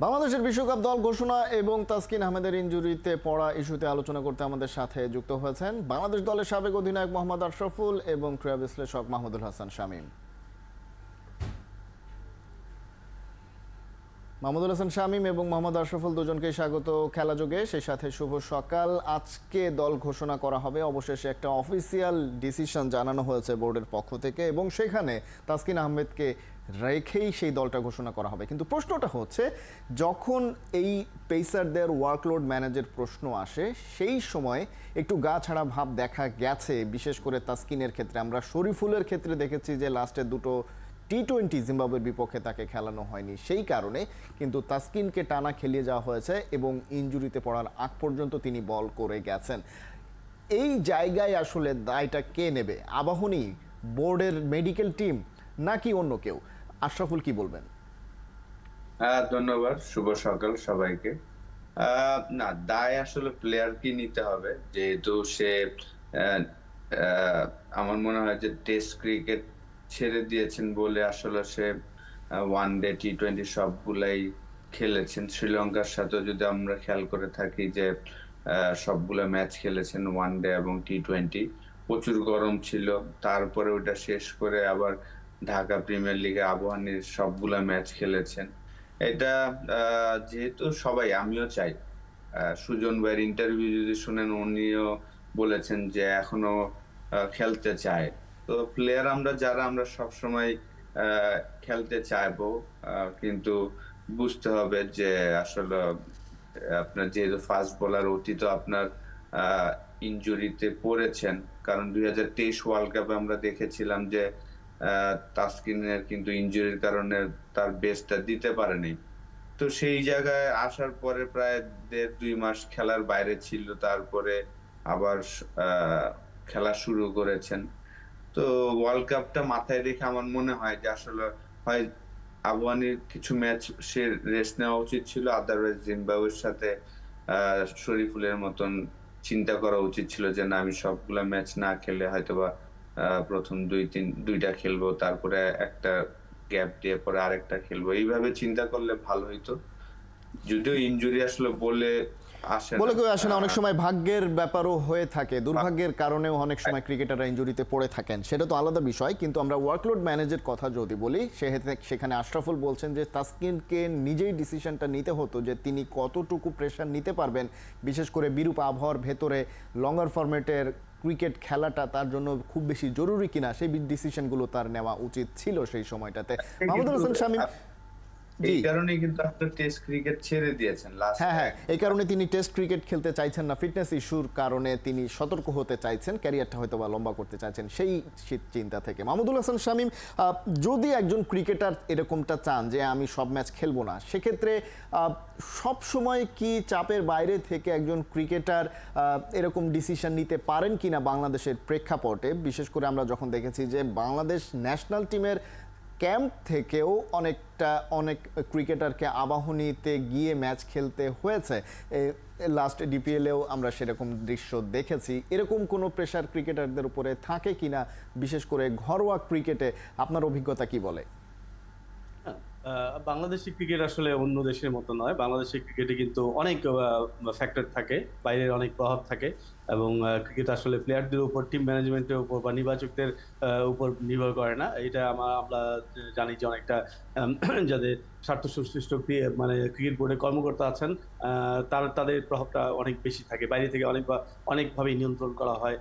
বাংলাদেশের বিশ্বকাপ দল ঘোষণা এবং তাসকিন আহমেদের ইনজুরিতে পড়া ইস্যুতে আলোচনা করতে আমাদের সাথে যুক্ত হয়েছেন বাংলাদেশ দলের সাবেক অধিনায়ক মোহাম্মদ আশরাফুল এবং ক্রীড়া বিশ্লেষক মাহমুদুল হাসান শামীম। মাহমুদুল হাসান শামীম এবং মোহাম্মদ আশরাফুল দুজনকেই স্বাগত খেলাযোগে, সেই সাথে শুভ সকাল। আজকে দল ঘোষণা করা হবে, অবশেষে একটা অফিসিয়াল ডিসিশন জানানো হয়েছে বোর্ডের পক্ষ থেকে এবং সেখানে তাসকিন আহমেদকে রেখেই সেই দলটা ঘোষণা করা হবে। কিন্তু প্রশ্নটা হচ্ছে, যখন এই পেসারদের ওয়ার্কলোড ম্যানেজের প্রশ্ন আসে সেই সময় একটু গা ছাড়া ভাব দেখা গেছে, বিশেষ করে তাসকিনের ক্ষেত্রে। আমরা শরীফুলের ক্ষেত্রে দেখেছি যে লাস্টের দুটো টি-20 জিম্বাবুয়ের বিপক্ষে তাকে খেলানো হয়নি, সেই কারণে কিন্তু তাসকিনকে টানা খেলিয়ে যাওয়া হয়েছে এবং ইনজুরিতে পড়ার আগ পর্যন্ত তিনি বল করে গেছেন। এই জায়গায় আসলে দায়টা কে নেবে? আবাহনী, বোর্ডের মেডিকেল টিম, নাকি অন্য কেউ? আশরাফুল কি বলবেন? ধন্যবাদ, শুভ সকাল সবাইকে। না, দায় আসলে প্লেয়ারকে নিতে হবে, যেহেতু সে আমার মনে হয় যে টেস্ট ক্রিকেট ছেড়ে দিয়েছেন বলে আসলে সে ওয়ান ডে টি-20 সবগুলাই খেলেছেন। শ্রীলঙ্কার সাথে যদি আমরা খেয়াল করে থাকি যে সবগুলা ম্যাচ খেলেছেন, ওয়ান ডে এবং টি-20। প্রচুর গরম ছিল, তারপরে ওটা শেষ করে আবার ঢাকা প্রিমিয়ার লিগে আবাহনীর সবগুলা ম্যাচ খেলেছেন। এটা যেহেতু সবাই, আমিও চাই, সুজন ভাইয়ের ইন্টারভিউ যদি শুনেন, উনিও বলেছেন যে এখনো খেলতে চায়। তো প্লেয়ার আমরা সবসময় খেলতে চাইবো, কিন্তু বুঝতে হবে যে আসলে আপনার যেহেতু ফাস্ট বোলার, অতীত আপনার ইনজুরিতে পড়েছেন। কারণ 2023 ওয়ার্ল্ড কাপে আমরা দেখেছিলাম যে তাসকিনের কিন্তু ইনজুরির কারণে তার বেস্টটা দিতে পারেনি। তো সেই জায়গায় আসার পরে প্রায় 1.5-2 মাস খেলার বাইরে ছিল, তারপরে আবার খেলা শুরু করেছেন। তো ওয়ার্ল্ড কাপটা মাথায় রেখে আমার মনে হয় যে আসলে হয় আবাহনীর কিছু ম্যাচ সে রেস্ট নেওয়া উচিত ছিল, আদারওয়াইজ জিম্বাবুয়ের সাথে শরীফুলের মতন চিন্তা করা উচিত ছিল যে না, আমি সবগুলা ম্যাচ না খেলে হয়তোবা প্রথম দুইটা খেলবো, তারপরে একটা গ্যাপ দিয়ে পরে আরেকটা খেলবো। এইভাবে চিন্তা করলে ভালো হইতো। যদিও ইনজুরি আসলে বলে কেউ আসে না, অনেক সময় ভাগ্যের ব্যাপারও হয়ে থাকে, দুর্ভাগ্যের কারণেও অনেক সময় ক্রিকেটাররা ইনজুরিতে পড়ে থাকেন, সেটা তো আলাদা বিষয়। কিন্তু আমরা ওয়ার্কলোড ম্যানেজের কথা যদি বলি, সেখানে আশরাফুল বলছেন যে তাসকিনকে নিজেই ডিসিশনটা নিতে হতো যে তিনি কতটুকু প্রেশার নিতে পারবেন, বিশেষ করে বিরূপ আবহাওয়ার ভেতরে লঙ্গার ফরম্যাটের ক্রিকেট খেলাটা তার জন্য খুব বেশি জরুরি কিনা, সেই ডিসিশনগুলো তার নেওয়া উচিত ছিল সেই সময়টাতে। মাহমুদুল হাসান শামীম, এই কারণে কিন্তু আপনার টেস্ট ক্রিকেট ছেড়ে দিয়েছেন লাস্ট। হ্যাঁ, এই কারণে তিনি টেস্ট ক্রিকেট খেলতে চাইছেন না, ফিটনেস ইস্যুর কারণে তিনি সতর্ক হতে চাইছেন, ক্যারিয়ারটা হয়তো বা লম্বা করতে চাইছেন সেই চিন্তা থেকে। মাহমুদুল হাসান শামীম, যদি একজন ক্রিকেটার এরকমটা চান যে আমি সব ম্যাচ খেলবো না, সেক্ষেত্রে সব সময় কি চাপের বাইরে থেকে একজন ক্রিকেটার এরকম ডিসিশন নিতে পারেন কিনা বাংলাদেশের প্রেক্ষাপটে? বিশেষ করে আমরা যখন দেখেছি যে বাংলাদেশ ন্যাশনাল টিমের ক্যাম্প থেকেও অনেক ক্রিকেটারকে আবাহনীতে গিয়ে ম্যাচ খেলতে হয়েছে, লাস্ট ডিপিএলেও আমরা সেরকম দৃশ্য দেখেছি। এরকম কোনো প্রেশার ক্রিকেটারদের উপরে থাকে কিনা, বিশেষ করে ঘরোয়া ক্রিকেটে আপনার অভিজ্ঞতা কি বলে? বাংলাদেশি ক্রিকেট আসলে অন্য দেশের মতো নয়। বাংলাদেশি ক্রিকেটে কিন্তু অনেক ফ্যাক্টর থাকে, বাইরের অনেক প্রভাব থাকে, এবং ক্রিকেট আসলে প্লেয়ারদের উপর, টিম ম্যানেজমেন্টের উপর বা নির্বাচকদের উপর নির্ভর করে না। এটা আমরা জানি যে অনেকটা যাদের স্বার্থ সংশ্লিষ্ট মানে ক্রিকেট বোর্ডের কর্মকর্তা আছেন, তাদের প্রভাবটা অনেক বেশি থাকে। বাইরে থেকে অনেকভাবে নিয়ন্ত্রণ করা হয়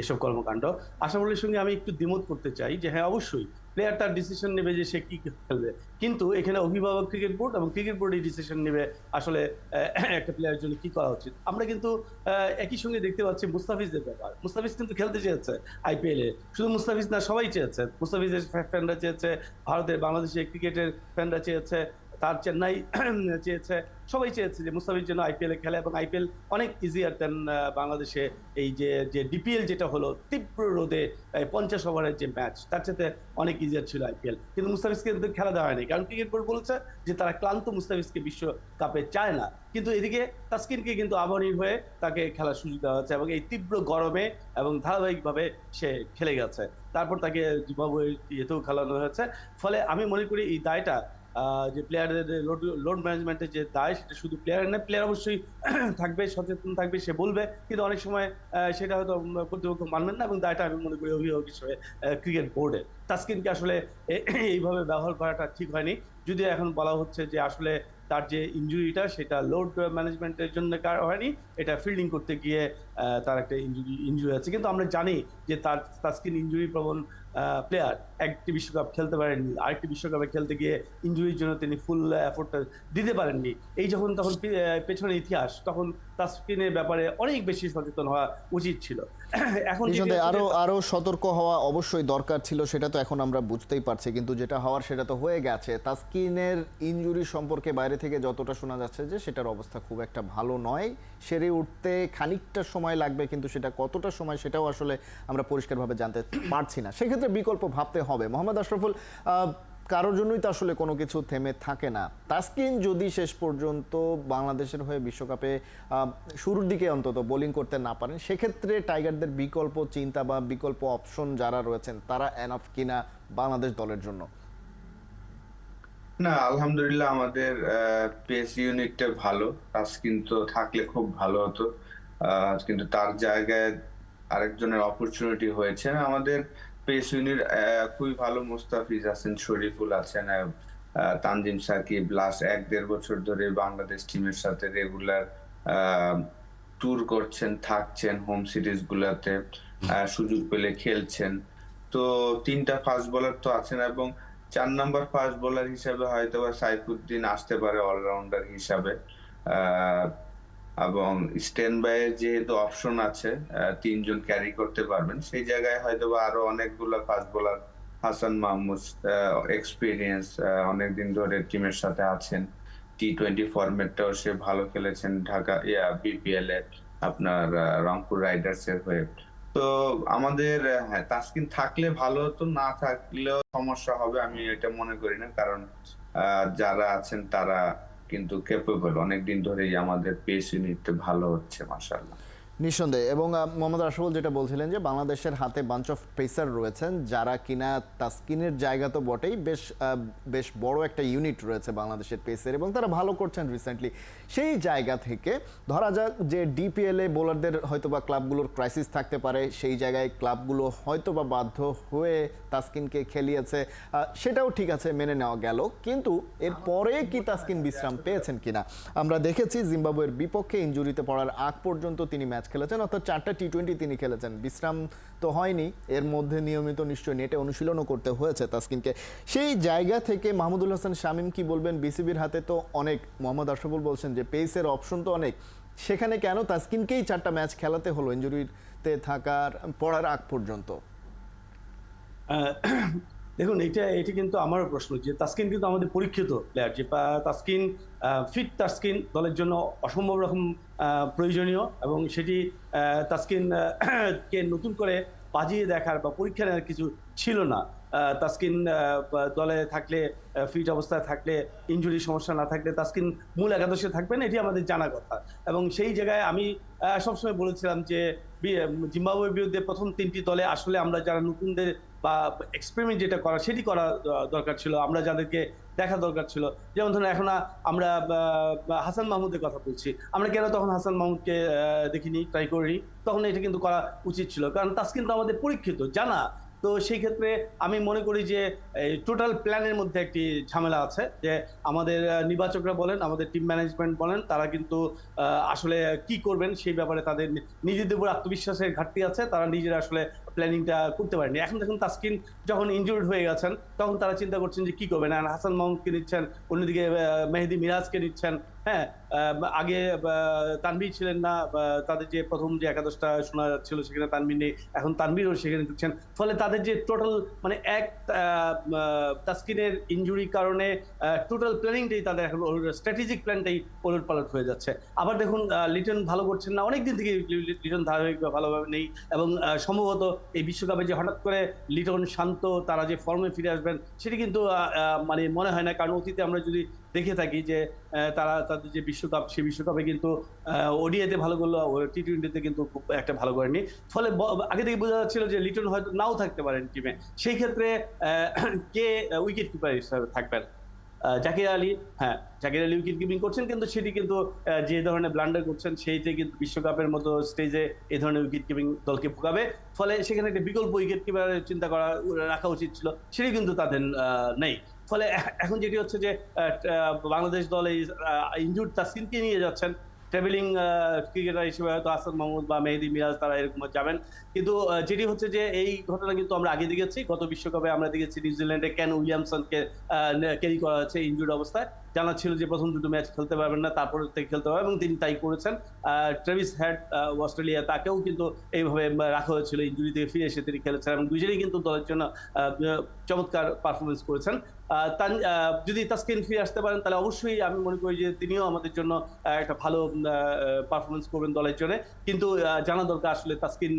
এসব কর্মকাণ্ড। আশাফুলের সঙ্গে আমি একটু দ্বিমত করতে চাই যে হ্যাঁ, অবশ্যই প্লেয়ার তার ডিসিশন নেবে যে সে কি খেলবে, কিন্তু এখানে অভিভাবক ক্রিকেট বোর্ড এবং ক্রিকেট বোর্ডই ডিসিশন নেবে আসলে একটা প্লেয়ারের জন্য কি করা উচিত। আমরা কিন্তু একই সঙ্গে দেখতে পাচ্ছি মুস্তাফিজের ব্যাপার। মুস্তাফিজ কিন্তু খেলতে চেয়েছে আইপিএল এ, শুধু মুস্তাফিজ না, সবাই চেয়েছে। মুস্তাফিজের ফ্যানরা চেয়েছে, ভারতের বাংলাদেশের ক্রিকেটের ফ্যানরা চেয়েছে, তার চেন্নাই চেয়েছে, সবাই চেয়েছে যে মুস্তাফিজ যেন আইপিএল এ খেলে, এবং আইপিএল অনেক ইজিয়ার দেন বাংলাদেশে। এই যে ডিপিএল যেটা হলো তীব্র রোদে 50 ওভারের যে ম্যাচ, তার সাথে অনেক ইজিয়ার ছিল আইপিএল, কিন্তু মুস্তাফিজকে খেলা দেওয়া হয়নি, কারণ ক্রিকেট বোর্ড বলেছে যে তারা ক্লান্ত মুস্তাফিজকে বিশ্বকাপে চায় না। কিন্তু এদিকে তাসকিনকে কিন্তু আবাহনীর হয়ে তাকে খেলার সুযোগ দেওয়া হচ্ছে, এবং এই তীব্র গরমে এবং ধারাবাহিকভাবে সে খেলে গেছে। তারপর তাকে জিম্বাবুয়ে ইয়েতেও খেলানো হয়েছে। ফলে আমি মনে করি এই দায়টা যে প্লেয়ারদের লোড ম্যানেজমেন্টের যে দায়, সেটা শুধু প্লেয়ারের না, প্লেয়ার অবশ্যই থাকবে, সচেতন থাকবে, সে বলবে, কিন্তু অনেক সময় সেটা হয়তো কর্তৃপক্ষ মানবেন না, এবং দায়টা আমি মনে করি অভিভাবক হিসেবে ক্রিকেট বোর্ডের। তাসকিনকে আসলে এইভাবে ব্যবহার করাটা ঠিক হয়নি। যদিও এখন বলা হচ্ছে যে আসলে তার যে ইনজুরিটা সেটা লোড ম্যানেজমেন্টের জন্য হয়নি, এটা ফিল্ডিং করতে গিয়ে তার একটা ইনজুরি আছে। কিন্তু আমরা জানি যে তাসকিন ইনজুরি প্রবণ প্লেয়ার, একটি বিশ্বকাপ খেলতে পারেননি, আরেকটি বিশ্বকাপে খেলতে গিয়ে ইনজুরির জন্য তিনি ফুল এফোর্টটা দিতে পারেননি। এই তখন পেছনে ইতিহাস, তখন তাসকিনের ব্যাপারে অনেক বেশি সচেতন হওয়া উচিত ছিল। এখন নিঃসন্দেহে আরো সতর্ক হওয়া অবশ্যই দরকার ছিল, সেটা তো এখন আমরা বুঝতেই পারছি, কিন্তু যেটা হওয়ার সেটা তো হয়ে গেছে। তাসকিনের ইনজুরি সম্পর্কে বাইরে থেকে যতটা শোনা যাচ্ছে যে সেটার অবস্থা খুব একটা ভালো নয়, সেরে উঠতে খানিকটা সময় লাগবে, কিন্তু সেটা কতটা সময় সেটাও আসলে আমরা পরিষ্কারভাবে জানতে পারছি না। সেক্ষেত্রে বিকল্প ভাবতে হবে। মোহাম্মদ আশরাফুল, কারোর জন্যই তো আসলে কোনো কিছু থেমে থাকে না। তাসকিন যদি শেষ পর্যন্ত বাংলাদেশের হয়ে বিশ্বকাপে শুরুর দিকে অন্তত বোলিং করতে না পারেন, সেক্ষেত্রে টাইগারদের বিকল্প চিন্তা বা বিকল্প অপশন যারা রয়েছেন তারা এনাফ কিনা বাংলাদেশ দলের জন্য? না, আলহামদুলিল্লাহ আমাদের পেস ইউনিটটা ভালো। তাসকিন তো থাকলে খুব ভালো হতো, কিন্তু তার জায়গায় আরেকজনের অপরচুনিটি হয়েছে। আমাদের পেস ইউনিট খুবই ভালো। মুস্তাফিজ আছেন, শরীফুল আছেন, তানজিম সাকিব লাস্ট 1-1.5 বছর ধরে বাংলাদেশ টিমের সাথে রেগুলার ট্যুর করছেন, থাকছেন হোম সিরিজ গুলাতে, সুযোগ পেলে খেলছেন। তো 3টা ফাস্ট বোলার তো আছেন, এবং 4 নাম্বার ফাস্ট বোলার হিসাবে হয়তো বা সাইফুদ্দিন আসতে পারে অলরাউন্ডার হিসাবে। এবং স্ট্যান্ড বাইয়ের যেহেতু অপশন আছে, 3 জন ক্যারি করতে পারবেন, সেই জায়গায় হয়তো বা আরো অনেকগুলো fast bowler, Hasan Mahmud experience, অনেকদিন ধরে টিমের সাথে আছেন, টি-20 ফরম্যাটটাও সে ভালো খেলেছেন ঢাকা বিপিএল এ আপনার রংপুর রাইডার্স এর হয়ে। তো আমাদের হ্যাঁ, তাসকিন থাকলে ভালো হতো, না থাকলেও সমস্যা হবে আমি এটা মনে করি না, কারণ যারা আছেন তারা কিন্তু ক্যাপেবল। অনেকদিন ধরেই আমাদের পেস ইউনিট ভালো হচ্ছে মাশাআল্লাহ। নিঃসন্দেহে। এবং মোহাম্মদ আশরাফুল যেটা বলছিলেন যে বাংলাদেশের হাতে বাঞ্চ অফ পেসার রয়েছেন যারা কিনা তাসকিনের জায়গা তো বটেই, বেশ বড় একটা ইউনিট রয়েছে বাংলাদেশের পেসের, এবং তারা ভালো করছেন রিসেন্টলি। সেই জায়গা থেকে ধরা যাক যে ডিপিএলে বোলারদের হয়তো বা ক্লাবগুলোর ক্রাইসিস থাকতে পারে, সেই জায়গায় ক্লাবগুলো হয়তো বা বাধ্য হয়ে তাসকিনকে খেলিয়েছে, সেটাও ঠিক আছে, মেনে নেওয়া গেল। কিন্তু এরপরে কি তাসকিন বিশ্রাম পেয়েছেন কিনা আমরা দেখেছি। জিম্বাবুয়ের বিপক্ষে ইনজুরিতে পড়ার আগ পর্যন্ত তিনি ম্যাচ খেলেছেন, অর্থাৎ 4টা টি-20 তিনি খেলেছেন, বিশ্রাম তো হয়নি। এর মধ্যে নিয়মিত নিশ্চয়ই নেটে অনুশীলনও করতে হয়েছে তাসকিনকে। সেই জায়গা থেকে মাহমুদুল হাসান শামীম কি বলবেন? বিসিবির হাতে তো অনেক, মোহাম্মদ আশরাফুল বলছেন যে পেসের অপশন তো অনেক, সেখানে কেন তাসকিনকেই 4টা ম্যাচ খেলাতে হলো ইনজুরিতে পড়ার আগ পর্যন্ত? দেখুন, এটা কিন্তু আমারও প্রশ্ন যে তাসকিন কিন্তু আমাদের পরীক্ষিত প্লেয়ার, যে তাসকিন ফিট তাসকিন দলের জন্য অসম্ভব রকম প্রয়োজনীয়, এবং সেটি তাসকিন কে নতুন করে বাজিয়ে দেখার বা পরীক্ষা নেওয়ার কিছু ছিল না। তাসকিন দলে থাকলে, ফিট অবস্থায় থাকলে, ইনজুরির সমস্যা না থাকলে তাসকিন মূল একাদশে থাকবেন, এটি আমাদের জানা কথা। এবং সেই জায়গায় আমি সবসময় বলেছিলাম যে জিম্বাবুয়ের বিরুদ্ধে প্রথম 3টি দলে আসলে আমরা যারা নতুনদের বা এক্সপেরিমেন্ট যেটা করা সেটি করা দরকার ছিল, আমরা যাদেরকে দেখা দরকার ছিল। যেমন ধরুন এখন আমরা হাসান মাহমুদের কথা বলছি, আমরা কেন তখন হাসান মাহমুদকে দেখিনি, ট্রাই করিনি? তখন এটা কিন্তু করা উচিত ছিল, কারণ তাসকিন তো আমাদের পরীক্ষিত, জানা। তো সেই ক্ষেত্রে আমি মনে করি যে টোটাল প্ল্যানের মধ্যে একটি ঝামেলা আছে, যে আমাদের নির্বাচকরা বলেন, আমাদের টিম ম্যানেজমেন্ট বলেন, তারা কিন্তু আসলে কি করবেন সেই ব্যাপারে তাদের নিজেদের উপর আত্মবিশ্বাসের ঘাটতি আছে, তারা নিজেরা আসলে প্ল্যানিংটা করতে পারেনি। এখন দেখুন তাসকিন যখন ইনজুর্ড হয়ে গেছেন, তখন তারা চিন্তা করছেন যে কি করবেন। হাসান মাহমুদকে নিচ্ছেন, অন্যদিকে মেহেদী মিরাজকে নিচ্ছেন। হ্যাঁ, আগে তানভীর ছিলেন না, তাদের যে প্রথম যে একাদশটা শোনা যাচ্ছিল সেখানে তানভীর নেই, এখন তানভীরও সেখানে ঢুকছেন। ফলে তাদের যে টোটাল মানে তাসকিনের ইনজুরির কারণে টোটাল প্ল্যানিংটাই তাদের এখন স্ট্র্যাটেজিক প্ল্যানটাই ওলটপালট হয়ে যাচ্ছে। আবার দেখুন লিটন ভালো করছেন না, অনেকদিন থেকে লিটন ধারাবাহিক ভালোভাবে নেই, এবং সম্ভবত এই বিশ্বকাপে যে হঠাৎ করে লিটন, শান্ত তারা যে ফর্মে ফিরে আসবেন সেটি কিন্তু মানে মনে হয় না, কারণ অতীতে আমরা যদি দেখে থাকি যে তারা তাদের যে বিশ্বকাপ, সেই বিশ্বকাপে কিন্তু ওডিআইতে ভালো করলো, টি-20তে কিন্তু খুব একটা ভালো করেনি। ফলে আগে থেকে বোঝা যাচ্ছিল যে লিটন হয়তো নাও থাকতে পারেন টিমে। সেই ক্ষেত্রে কে উইকেট কিপার হিসাবে থাকবেন? জাকির আলী, হ্যাঁ জাকির আলী উইকেট কিপিং করছেন, কিন্তু সেটি কিন্তু যে ধরনের ব্লান্ডার করছেন সেইটি কিন্তু বিশ্বকাপের মতো স্টেজে এই ধরনের উইকেট কিপিং দলকে ভোগাবে। ফলে সেখানে একটা বিকল্প উইকেট কিপারের চিন্তা রাখা উচিত ছিল, সেটি কিন্তু তাদের নেই। ফলে এখন যেটি হচ্ছে যে বাংলাদেশ দল এই ইনজুর্ড তাসকিনকে নিয়ে যাচ্ছেন। ট্রাভেলিং ক্রিকেটার হিসেবে হয়তো হাসান মাহমুদ বা মেহেদী মিরাজ তারা এরকম যাবেন, কিন্তু যেটি হচ্ছে যে এই ঘটনা কিন্তু আমরা আগে দেখেছি। গত বিশ্বকাপে আমরা দেখেছি নিউজিল্যান্ডে কেন উইলিয়ামসনকে ক্যারি করা হয়েছে ইনজুর্ড অবস্থায়। জানা ছিল যে প্রথম দুটো ম্যাচ খেলতে পারবেন না, তারপর থেকে খেলতে পারবেন, এবং তিনি তাই করেছেন। ট্রেভিস হেড অস্ট্রেলিয়া, তাকেও কিন্তু এইভাবে রাখা হয়েছিল, ইনজুরি থেকে ফিরে এসে তিনি খেলেছেন এবং দুজনেই কিন্তু দলের জন্য চমৎকার পারফরমেন্স করেছেন। যদি তাসকিন ফিরে আসতে পারেন তাহলে অবশ্যই আমি মনে করি যে তিনিও আমাদের জন্য একটা ভালো পারফরমেন্স করবেন দলের জন্য। কিন্তু জানা দরকার আসলে তাসকিন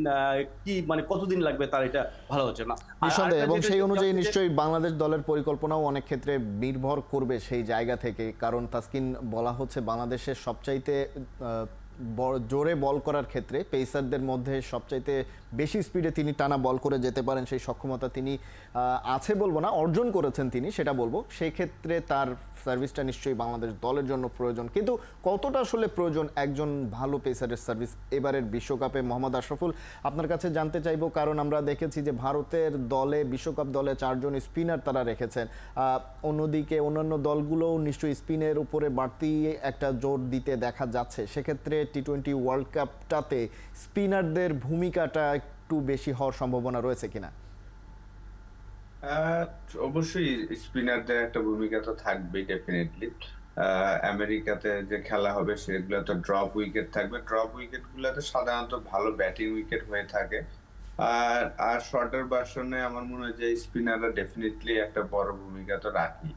কি মানে কতদিন লাগবে তার এটা ভালো হচ্ছে না। নিঃসন্দেহে, এবং সেই অনুযায়ী নিশ্চয়ই বাংলাদেশ দলের পরিকল্পনাও অনেক ক্ষেত্রে নির্ভর করবে সেই জায়গা থেকে। কারণ তাসকিন বলা হচ্ছে বাংলাদেশের সবচাইতে জোরে বল করার ক্ষেত্রে পেসারদের মধ্যে সবচাইতে বেশি স্পিডে তিনি টানা বল করে যেতে পারেন, সেই সক্ষমতা তিনি আছে বলবো না, অর্জন করেছেন তিনি, সেটা বলবো। সেই ক্ষেত্রে তার সার্ভিসটা নিশ্চয়ই বাংলাদেশ দলের জন্য প্রয়োজন। কিন্তু কতটা আসলে প্রয়োজন একজন ভালো পেসারের সার্ভিস এবারের বিশ্বকাপে? মোহাম্মদ আশরাফুল, আপনার কাছে জানতে চাইবো, কারণ আমরা দেখেছি যে ভারতের দলে, বিশ্বকাপ দলে 4 জন স্পিনার তারা রেখেছেন। অন্যদিকে অন্যান্য দলগুলোও নিশ্চয়ই স্পিনের উপরে বাড়তি একটা জোর দিতে দেখা যাচ্ছে। সেক্ষেত্রে টি-20 ওয়ার্ল্ড কাপটাতে স্পিনারদের ভূমিকাটা একটু বেশি হওয়ার সম্ভাবনা রয়েছে কিনা? অবশ্যই স্পিনারদের একটা ভূমিকা তো থাকবেই ডেফিনেটলি। আমেরিকাতে যে খেলা হবে সেগুলো তো ড্রপ উইকেট থাকবে। ড্রপ উইকেট গুলোতে সাধারণত ভালো ব্যাটিং উইকেট হয়ে থাকে। আর শর্টার ভার্সনে আমার মনে হয় যে স্পিনাররা ডেফিনেটলি একটা বড় ভূমিকা তো রাখি।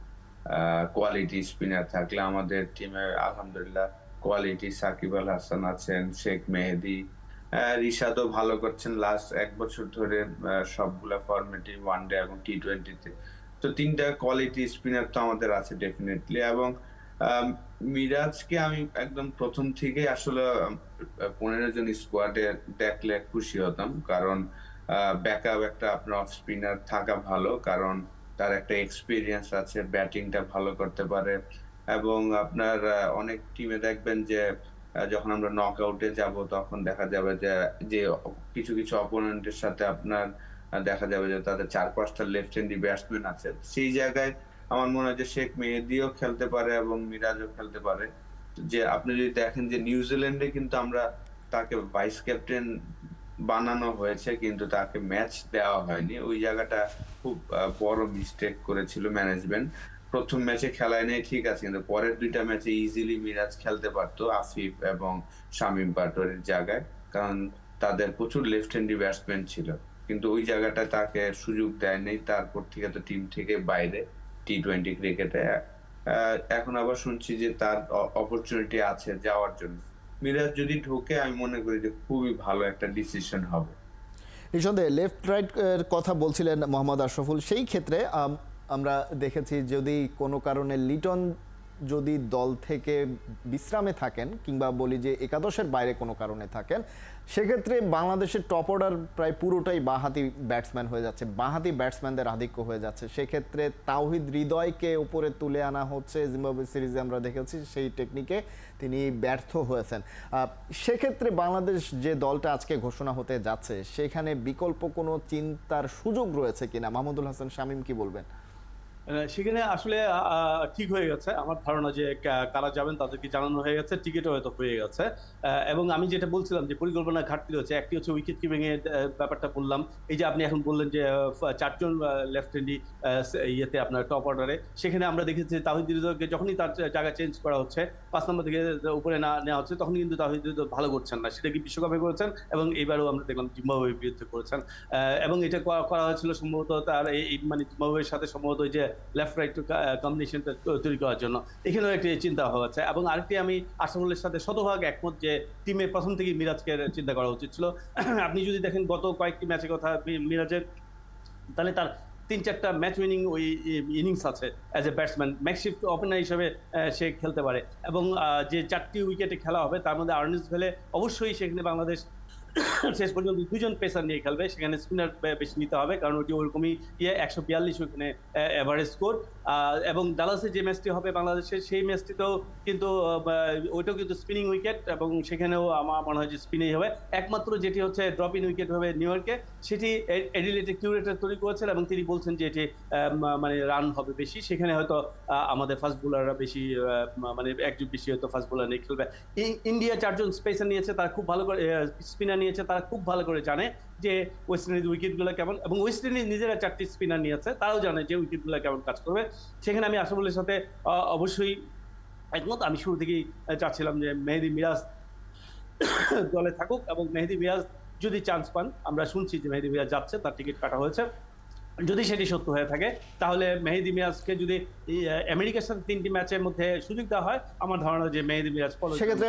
কোয়ালিটি স্পিনার থাকলে আমাদের টিমে আলহামদুলিল্লাহ কোয়ালিটি সাকিব আল হাসান আছেন, শেখ মেহেদী, রিশাদও ভালো করছেন লাস্ট 1 বছর ধরে সবগুলা ফরম্যাটে, ওয়ানডে এবং টি-20তে। তো 3টা কোয়ালিটি স্পিনার তো আমাদের আছে ডেফিনেটলি। এবং মিরাজকে আমি একদম প্রথম থেকেই আসলে 15 জন স্কোয়াডে দেখলে খুশি হতাম, কারণ ব্যাকআপ একটা আপনার অফ স্পিনার থাকা ভালো, কারণ তার একটা এক্সপিরিয়েন্স আছে, ব্যাটিংটা ভালো করতে পারে। এবং আপনার অনেক টিমে দেখবেন যে যখন আমরা নক আউটে যাব তখন দেখা যাবে যে যে কিছু কিছু অপোনেন্টের সাথে আপনার দেখা যাবে যে তাদের 4-5টা লেফট হ্যান্ডি ব্যাটসম্যান আছে। সেই জায়গায় আমার মনে হয় যে শেখ মেহেদীও খেলতে পারে এবং মিরাজও খেলতে পারে। যে আপনি যদি দেখেন যে নিউজিল্যান্ডে কিন্তু আমরা তাকে ভাইস ক্যাপ্টেন বানানো হয়েছে, কিন্তু তাকে ম্যাচ দেওয়া হয়নি। ওই জায়গাটা খুব বড় মিস্টেক করেছিল ম্যানেজমেন্ট। প্রথম ম্যাচে খেলায় নেই ঠিক আছে, কিন্তু পরের 2টা ম্যাচে ইজিলি মিরাজ খেলতে পারতো আসিফ এবং শামীম পাটোয়ারির জায়গায়, কারণ তাদের প্রচুর লেফট হ্যান্ডি ব্যাটসম্যান ছিল। কিন্তু ওই জায়গাটা তাকে সুযোগ দেয়নি, তারপর থেকে তো টিম থেকে বাইরে টি-20 ক্রিকেটে। এখন আবার শুনছি যে তার অপরচুনিটি আছে যাওয়ার জন্য। মিরাজ যদি ঢোকে আমি মনে করি যে খুবই ভালো একটা ডিসিশন হবে। নিঃসন্দেহে লেফট রাইট এর কথা বলছিলেন মোহাম্মদ আশরাফুল। সেই ক্ষেত্রে আমরা দেখেছি যদি কোনো কারণে লিটন যদি দল থেকে বিশ্রামে থাকেন, কিংবা বলি যে একাদশের বাইরে কোনো কারণে থাকেন, সেক্ষেত্রে বাংলাদেশের টপ অর্ডার প্রায় পুরোটাই বাঁহাতি ব্যাটসম্যান হয়ে যাচ্ছে, বাঁহাতি ব্যাটসম্যানদের আধিক্য হয়ে যাচ্ছে। সেক্ষেত্রে তাওহিদ হৃদয়কে উপরে তুলে আনা হচ্ছে। জিম্বাবুয়ে সিরিজে আমরা দেখেছি সেই টেকনিকে তিনি ব্যর্থ হয়েছেন। সেক্ষেত্রে বাংলাদেশ যে দলটা আজকে ঘোষণা হতে যাচ্ছে, সেখানে বিকল্প কোনো চিন্তার সুযোগ রয়েছে কিনা? মাহমুদুল হাসান শামীম কি বলবেন? সেখানে আসলে ঠিক হয়ে গেছে আমার ধারণা যে কারা যাবেন তাদেরকে জানানো হয়ে গেছে, টিকিটও হয়তো হয়ে গেছে। এবং আমি যেটা বলছিলাম যে পরিকল্পনা ঘাটতি রয়েছে, একটি হচ্ছে উইকেট কিপিং এর ব্যাপারটা বললাম। এই যে আপনি এখন বললেন যে 4 জন লেফট হ্যান্ডি ইয়েতে আপনার টপ অর্ডারে, সেখানে আমরা দেখেছি তাওহিদ হৃদয়কে যখনই তার জায়গা চেঞ্জ করা হচ্ছে, 5 নম্বর থেকে উপরে না নেওয়া হচ্ছে, তখন কিন্তু তাওহিদ হৃদয় ভালো করছেন না। সেটা কি বিশ্বকাপে করেছেন এবং এবারও আমরা দেখলাম জিম্বাবুয়ের বিরুদ্ধে করেছেন। এবং এটা করা হয়েছিল সম্ভবত তার এই মানে জিম্বাবুয়ের সাথে সম্ভবত ওই যে লেফট রাইট কম্বিনেশনটা তৈরি করার জন্য। এখানেও একটি চিন্তা হচ্ছে। এবং আরেকটি আমি আশরাফুলের সাথে শতভাগ একমত যে টিমে প্রথম থেকেই মিরাজকে চিন্তা করা উচিত ছিল। আপনি যদি দেখেন গত কয়েকটি ম্যাচের কথা মিরাজের, তাহলে তার 3-4টা ম্যাচ উইনিং ওই ইনিংস আছে অ্যাজ এ ব্যাটসম্যান। ম্যাকশিফট ওপেনার হিসেবে সে খেলতে পারে। এবং যে 4টি উইকেটে খেলা হবে তার মধ্যে আর্নেস্ট ভেলে অবশ্যই সেখানে বাংলাদেশ শেষ পর্যন্ত দুজন পেসার নিয়ে খেলবে, সেখানে স্পিনার বেশি নিতে হবে, কারণ ওটি ওরকমই 142 ওখানে এভারেজ স্কোর। এবং ডালাসে যে ম্যাচটি হবে বাংলাদেশের, সেই ম্যাচটিতেও কিন্তু ওইটাও কিন্তু স্পিনিং উইকেট, এবং সেখানেও আমার মনে হয় যে স্পিনেই হবে। একমাত্র যেটি হচ্ছে ড্রপ ইন উইকেট হবে নিউ ইয়র্কে, সেটি এডিলেটে কিউরেটর তৈরি করেছেন এবং তিনি বলছেন যে এটি মানে রান হবে বেশি, সেখানে হয়তো আমাদের ফাস্ট বোলাররা বেশি মানে একজন বেশি হয়তো ফাস্ট বোলার নিয়ে খেলবে। ইন্ডিয়া 4 জন স্পেসার নিয়েছে, তারা খুব ভালো করে স্পিনার নিয়েছে, তারা খুব ভালো করে জানে যে ওয়েস্ট ইন্ডিজ উইকেটগুলো কেমন, এবং ওয়েস্ট ইন্ডিজ নিজেরা 4টি স্পিনার নিয়েছে, তারাও জানে যে উইকেটগুলো কেমন কাজ করবে। সেখানে আমি আশরাফুলের সাথে অবশ্যই একমত। আমি শুরু থেকেই চাচ্ছিলাম যে মেহেদী মিরাজ দলে থাকুক, এবং মেহেদী মিরাজ যদি চান্স পান, আমরা শুনছি যে মেহেদী মিরাজ যাচ্ছে, তার টিকিট কাটা হয়েছে, যদি সেটি সত্য হয়ে থাকে, তাহলে মেহেদী মিরাজকে যদি আমেরিকার সাথে 3টি ম্যাচের মধ্যে সুযোগ দেওয়া হয়, আমার ধারণা যে মেহেদী মিরাজ সেক্ষেত্রে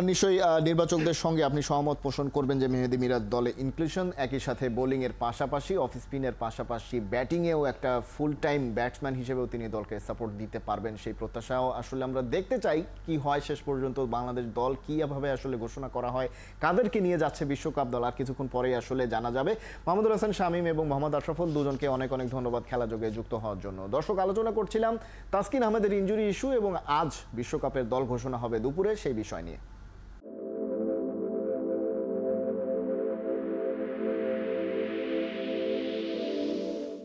নিশ্চয়ই নির্বাচকদের সঙ্গে আপনি সহমত পোষণ করবেন যে মেহেদী মিরাজ দলে ইনক্লুশন, একই সাথে বোলিং এর পাশাপাশি অফ স্পিনের পাশাপাশি ব্যাটিংয়েও একটা ফুল টাইম ব্যাটসম্যান হিসেবেও তিনি দলকে সাপোর্ট দিতে পারবেন, সেই প্রত্যাশাও আসলে আমরা দেখতে চাই কি হয় শেষ পর্যন্ত। বাংলাদেশ দল কীভাবে আসলে ঘোষণা করা হয়, কাদেরকে নিয়ে যাচ্ছে বিশ্বকাপ দল, আর কিছুক্ষণ পরেই আসলে জানা যাবে। মাহমুদুল হাসান শামীম এবং মোহাম্মদ আশরাফুল দুজনকে অনেক অনেক ধন্যবাদ খেলা যোগে যুক্ত হওয়ার জন্য। দর্শক, আলোচনা করছিলাম তাসকিন আহমেদের ইনজুরি ইস্যু এবং আজ বিশ্বকাপের দল ঘোষণা হবে দুপুরে সেই বিষয় নিয়ে।